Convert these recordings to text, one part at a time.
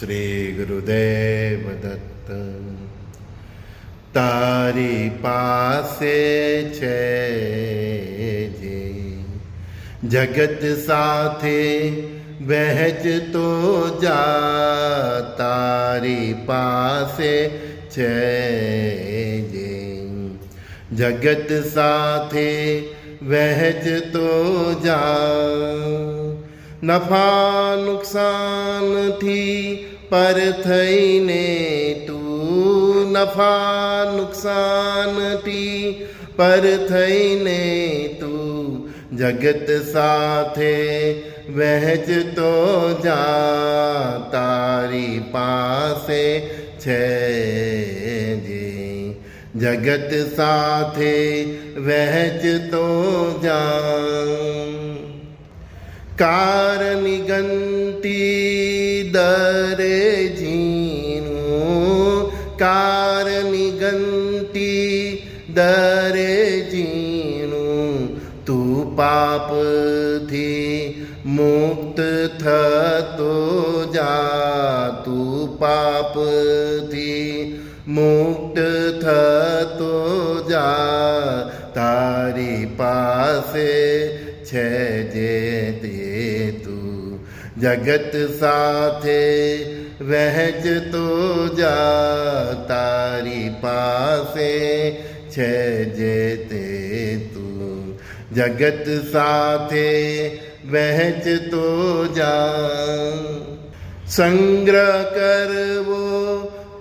શ્રી ગુરુદેવ દત્ત. તારી પાસે છે જે જગત સાથે વહેંચતો જા. તારી પાસે છે જે જગત સાથે વહેંચતો જા. નફા નુકસાનથી પર થઈને તું, નફા નુકસાનથી પર થઈને તું જગત સાથે વહેંચતો જા. તારી પાસે છે જે જગત સાથે વહેંચતો જા. કારની ગંતી દરે ઝીણું, કારની ગંતી દરે ઝીણું તું પાપથી મુક્ત થતો જા. તું પાપથી મુક્ત થતો જા. તારી પાસે છે જે તે તું જગત સાથે વહેંચતો જા. તારી પાસે છે જે તે તું જગત સાથે વહેંચતો જા. સંગ્રહ કરવો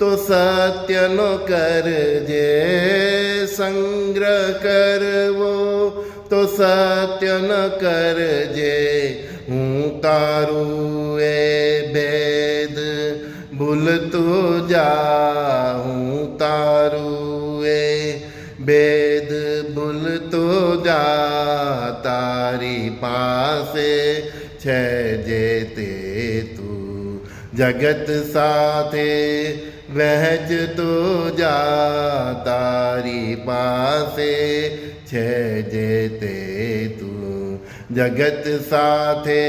તો સત્યનો કરજે, સંગ્રહ કરવો તો સત્ય ન કરજે. હું તારું એ ભેદ ભૂલતો જા. હું તારું એ ભેદ ભૂલતો જા. તારી પાસે છે જે તે તું જગત સાથે વહેંચતો જા. તારી પાસે છે જે તે તું જગત સાથે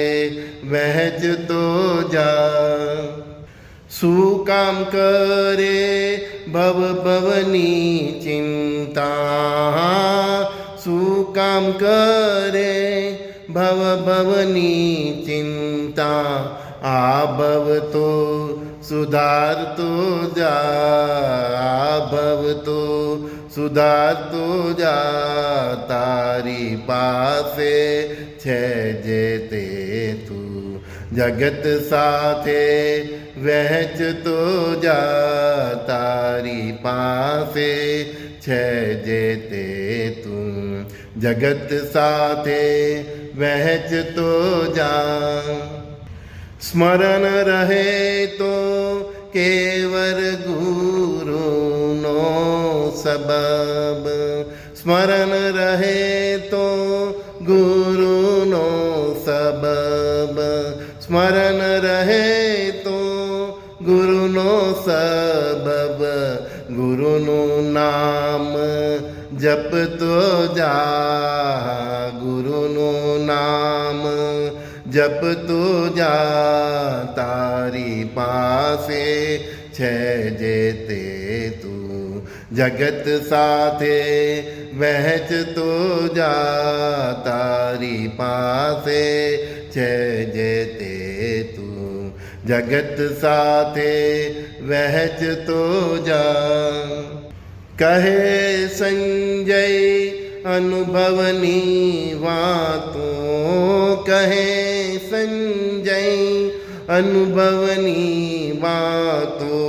વહેંચતો જા. શું કામ કરે ભવ ભવની ચિંતા, શું કામ કરે ભવ ભવની ચિંતા. આ ભવ તો સુધારતો જા, આ ભવ તો સુધારતો જા. તારી પાસે છે જે તે તું જગત સાથે વહેંચતો જા. તારી પાસે છે જે તે તું જગત સાથે વહેંચતો જા. સ્મરણ રહે તો કેવર ગુરુનો સબબ, સ્મરણ રહે તો ગુરુનો સબબ, સ્મરણ રહે તો ગુરુનો સબબ. ગુરુનું નામ જપતો જા, ગુરુનું નામ જપતો જા. તારી પાસે છે જે તે તું જગત સાથે વહેંચતો જા. તારી પાસે છે જે તે તું જગત સાથે વહેંચતો જા. કહે સંજય અનુભવની વાતો, કહે સંજય અનુભવની વાતો.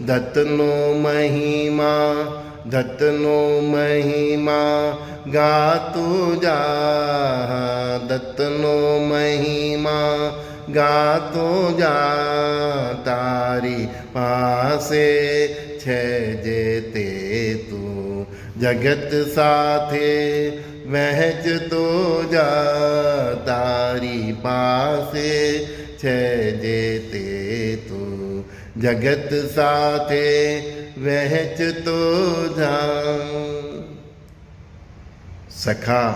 દત્તનો મહિમા, દત્તનો મહિમા ગાતો જા. દત્તનો મહિમા ગાતો જા. તારી પાસે છે જે તે તું જગત સાથે વહેંચતો જા. તારી પાસે છે જે તે તું જગત સાથે વહેંચતો જા. સખા,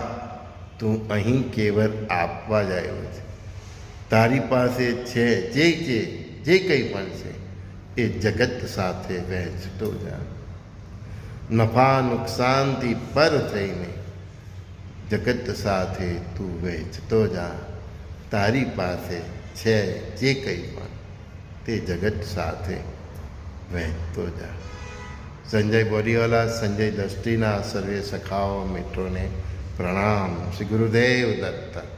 તું અહીં કેવળ આપવા જ આવ્યો છે. તારી પાસે છે જે જે કંઈ પણ છે એ જગત સાથે વહેંચતો જા. નફા નુકસાનથી પર થઈને જગત સાથે તું વહેંચતો જા. તારી પાસે છે જે કંઈ પણ તે જગત સાથે વહેંચતો જા. સંજય બોરીવાલા, સંજય દ્રષ્ટિના સર્વે સખાઓ મિત્રોને પ્રણામ. શ્રી ગુરુદેવ દત્ત.